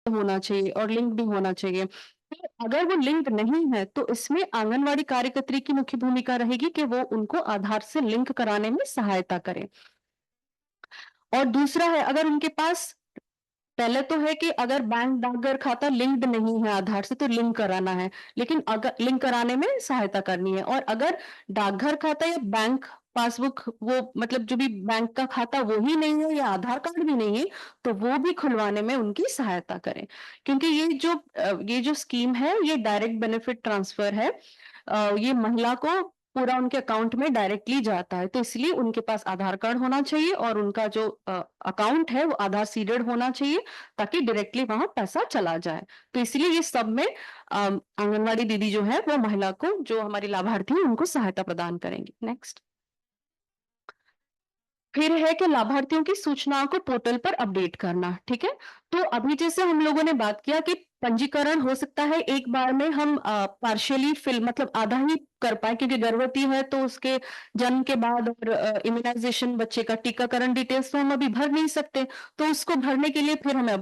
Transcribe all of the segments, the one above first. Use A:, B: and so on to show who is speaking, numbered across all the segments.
A: होना चाहिए और लिंक भी होना चाहिए। तो अगर वो लिंक नहीं है तो इसमें आंगनवाड़ी कार्यकर्त्री की मुख्य भूमिका रहेगी कि वो उनको आधार से लिंक कराने में सहायता करें। और दूसरा है, अगर उनके पास पहले तो है कि अगर बैंक डाकघर खाता लिंक्ड नहीं है आधार से तो लिंक कराना है, लेकिन अगर लिंक कराने में सहायता करनी है। और अगर डाकघर खाता या बैंक पासबुक वो मतलब जो भी बैंक का खाता वो ही नहीं है या आधार कार्ड भी नहीं है तो वो भी खुलवाने में उनकी सहायता करें। क्योंकि ये जो स्कीम है ये डायरेक्ट बेनिफिट ट्रांसफर है। ये महिला को पूरा उनके अकाउंट में डायरेक्टली जाता है, तो इसलिए उनके पास आधार कार्ड होना चाहिए और उनका जो अकाउंट है वो आधार सीडेड होना चाहिए ताकि डायरेक्टली वहां पैसा चला जाए। तो इसलिए ये सब में आंगनवाड़ी दीदी जो है वो महिला को, जो हमारी लाभार्थी है, उनको सहायता प्रदान करेंगी। नेक्स्ट फिर है कि लाभार्थियों की सूचनाओं को पोर्टल पर अपडेट करना। ठीक है, तो अभी जैसे हम लोगों ने बात किया कि पंजीकरण हो सकता है एक बार में हम पार्शियली फिल मतलब आधा ही कर पाए, क्योंकि गर्भवती है तो उसके जन्म के बाद और इम्यूनाइजेशन बच्चे का टीकाकरण डिटेल्स तो हम अभी भर नहीं सकते। तो उसको भरने के लिए फिर हमें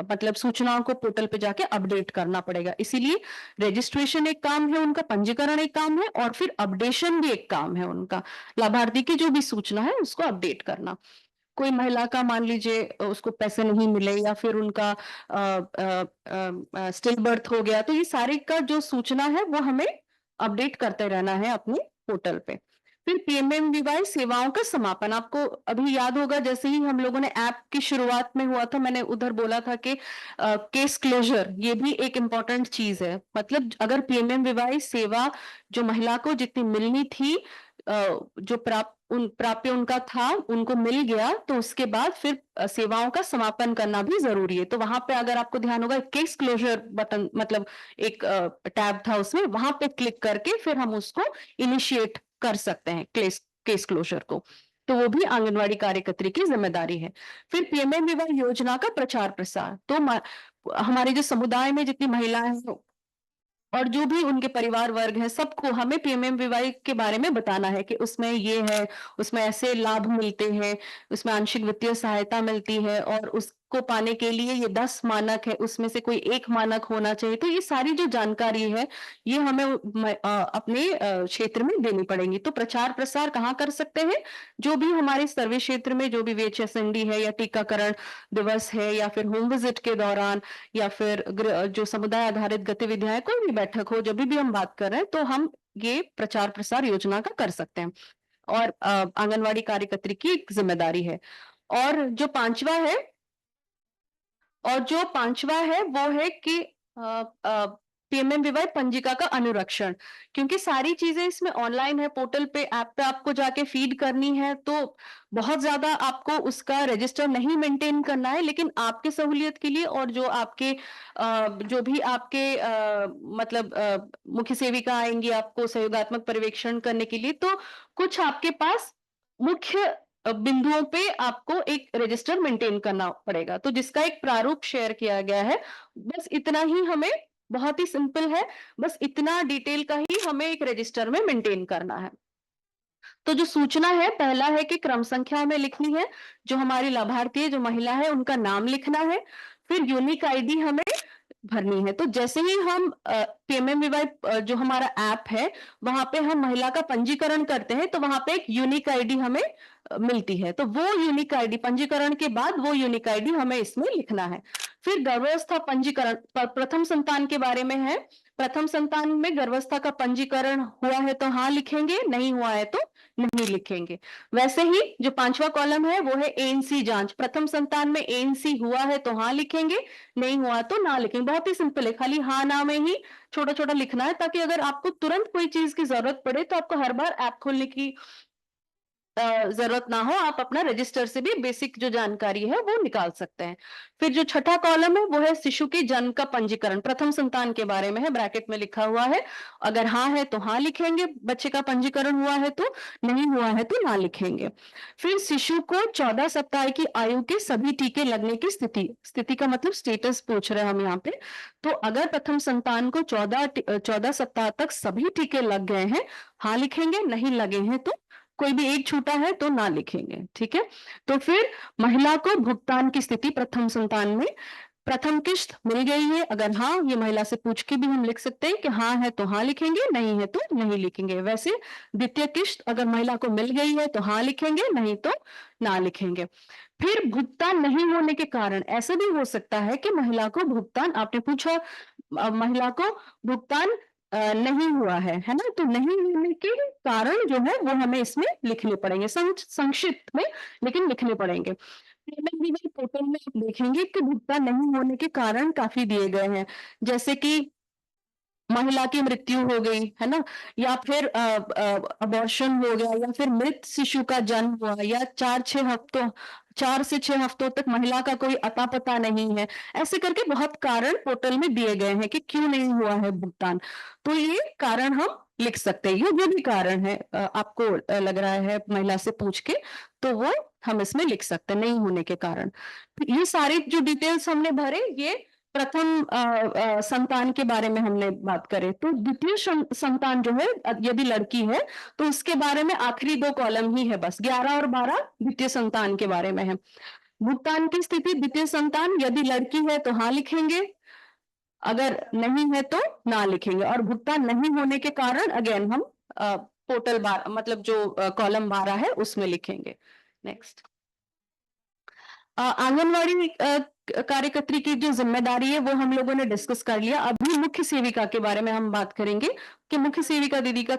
A: मतलब सूचनाओं को पोर्टल पे जाके अपडेट करना पड़ेगा। इसीलिए रजिस्ट्रेशन एक काम है उनका, पंजीकरण एक काम है और फिर अपडेशन भी एक काम है उनका। लाभार्थी की जो भी सूचना है उसको अपडेट करना। कोई महिला का मान लीजिए उसको पैसे नहीं मिले या फिर उनका स्टिल बर्थ हो गया, तो ये सारी का जो सूचना है वो हमें अपडेट करते रहना है अपने पोर्टल पे। फिर पीएमएमवीवाई सेवाओं का समापन, आपको अभी याद होगा जैसे ही हम लोगों ने ऐप की शुरुआत में हुआ था, मैंने उधर बोला था कि केस क्लोजर ये भी एक इम्पॉर्टेंट चीज है। मतलब अगर पीएमएमवीवाई सेवा जो महिला को जितनी मिलनी थी, जो प्राप्य उनका था उनको मिल गया, तो उसके बाद फिर सेवाओं का समापन करना भी जरूरी है। तो वहां पे अगर आपको ध्यान होगा केस क्लोजर बटन मतलब एक टैब था उसमें, वहां पे क्लिक करके फिर हम उसको इनिशिएट कर सकते हैं केस केस क्लोजर को। तो वो भी आंगनवाड़ी कार्यकर्त्री की जिम्मेदारी है। फिर पीएमएमवीवाई योजना का प्रचार प्रसार, तो हमारे जो समुदाय में जितनी महिलाएं हैं और जो भी उनके परिवार वर्ग है सबको हमें पीएमएमवीवाई के बारे में बताना है कि उसमें ये है, उसमें ऐसे लाभ मिलते हैं, उसमें आंशिक वित्तीय सहायता मिलती है और उसको पाने के लिए ये 10 मानक है, उसमें से कोई एक मानक होना चाहिए। तो ये सारी जो जानकारी है ये हमें अपने क्षेत्र में देनी पड़ेगी। तो प्रचार प्रसार कहाँ कर सकते हैं? जो भी हमारे सर्वे क्षेत्र में जो भी वीएचएसएनडी है या टीकाकरण दिवस है या फिर होम विजिट के दौरान या फिर जो समुदाय आधारित गतिविधियां है, कोई भी बैठक हो, जब भी हम बात कर रहे हैं तो हम ये प्रचार प्रसार योजना का कर सकते हैं और आंगनवाड़ी कार्यकर्त्री की एक जिम्मेदारी है। और जो पांचवा है वो है कि पीएमएमवीवाई पंजिका का अनुरक्षण, क्योंकि सारी चीजें इसमें ऑनलाइन है, पोर्टल पे ऐप पे आपको जाके फीड करनी है, तो बहुत ज्यादा आपको उसका रजिस्टर नहीं मेंटेन करना है। लेकिन आपके सहूलियत के लिए और जो आपके जो भी आपके मतलब मुख्य सेविका आएंगी आपको सहयोगात्मक पर्यवेक्षण करने के लिए, तो कुछ आपके पास मुख्य बिंदुओं पे आपको एक रजिस्टर मेंटेन करना पड़ेगा, तो जिसका एक प्रारूप शेयर किया गया है। बस इतना ही हमें, बहुत ही सिंपल है, बस इतना डिटेल का ही हमें एक रजिस्टर में मेंटेन करना है। तो जो सूचना है, पहला है कि क्रम संख्या में लिखनी है, जो हमारी लाभार्थी है जो महिला है उनका नाम लिखना है, फिर यूनिक आईडी हमें भरनी है। तो जैसे ही हम पीएमएमवीवाई जो हमारा ऐप है वहां पे हम महिला का पंजीकरण करते हैं तो वहां पे एक यूनिक आईडी हमें मिलती है, तो वो यूनिक आईडी पंजीकरण के बाद वो यूनिक आईडी हमें इसमें लिखना है। फिर गर्भावस्था पंजीकरण प्रथम संतान के बारे में है। प्रथम संतान में गर्भावस्था का पंजीकरण हुआ है तो हाँ लिखेंगे, नहीं हुआ है तो नहीं लिखेंगे। वैसे ही जो पांचवा कॉलम है वो है एएनसी जांच, प्रथम संतान में एएनसी हुआ है तो हाँ लिखेंगे, नहीं हुआ तो ना लिखेंगे। बहुत ही सिंपल है, खाली हाँ ना में ही छोटा छोटा लिखना है, ताकि अगर आपको तुरंत कोई चीज की जरूरत पड़े तो आपको हर बार ऐप खोलने की जरूरत ना हो, आप अपना रजिस्टर से भी बेसिक जो जानकारी है वो निकाल सकते हैं। फिर जो छठा कॉलम है वो है शिशु के जन्म का पंजीकरण, प्रथम संतान के बारे में है, ब्रैकेट में लिखा हुआ है। अगर हाँ है तो हाँ लिखेंगे, बच्चे का पंजीकरण हुआ है तो, नहीं हुआ है तो ना लिखेंगे। फिर शिशु को 14 सप्ताह की आयु के सभी टीके लगने की स्थिति, स्थिति का मतलब स्टेटस पूछ रहे हैं हम यहाँ पे। तो अगर प्रथम संतान को 14 सप्ताह तक सभी टीके लग गए हैं, हाँ लिखेंगे, नहीं लगे हैं तो कोई भी एक छूटा है तो ना लिखेंगे। ठीक है, तो फिर महिला को भुगतान की स्थिति प्रथम संतान में प्रथम किश्त मिल गई है, अगर हाँ, ये महिला से पूछ के भी हम लिख सकते हैं कि हाँ है तो हाँ लिखेंगे, नहीं है तो नहीं लिखेंगे। वैसे द्वितीय किश्त अगर महिला को मिल गई है तो हाँ लिखेंगे, नहीं तो ना लिखेंगे। फिर भुगतान नहीं होने के कारण ऐसा भी हो सकता है कि महिला को भुगतान, आपने पूछा महिला को भुगतान नहीं हुआ है ना? तो नहीं होने के कारण जो है वो हमें इसमें लिखने पड़ेंगे, संक्षिप्त में लेकिन लिखने पड़ेंगे। पेमेंट रिवील पोर्टल में आप देखेंगे कि भुगतान नहीं होने के कारण काफ़ी दिए गए हैं। जैसे कि महिला की मृत्यु हो गई, है ना? या फिर अबॉर्शन हो गया, या फिर मृत शिशु का जन्म हुआ, या 4 से 6 हफ्तों तक महिला का कोई अता-पता नहीं है। ऐसे करके बहुत कारण पोर्टल में दिए गए हैं कि क्यों नहीं हुआ है भुगतान। तो ये कारण हम लिख सकते हैं। ये जो भी कारण है आपको लग रहा है महिला से पूछ के, तो वो हम इसमें लिख सकते हैं, नहीं होने के कारण। ये सारे जो डिटेल्स हमने भरे, ये प्रथम संतान के बारे में हमने बात करें। तो द्वितीय संतान जो है, यदि लड़की है तो उसके बारे में आखिरी 2 कॉलम ही है बस, 11 और 12 द्वितीय संतान के बारे में है। भुगतान की स्थिति द्वितीय संतान, यदि लड़की है तो हाँ लिखेंगे, अगर नहीं है तो ना लिखेंगे, और भुगतान नहीं होने के कारण अगेन हम पोर्टल बार मतलब जो कॉलम 12 है उसमें लिखेंगे। नेक्स्ट, आंगनवाड़ी कार्यकर्त्री की जो ज़िम्मेदारी है वो हम लोगों ने डिस्कस कर लिया। अभी मुख्य सेविका के बारे में हम बात करेंगे कि मुख्य सेविका दीदी का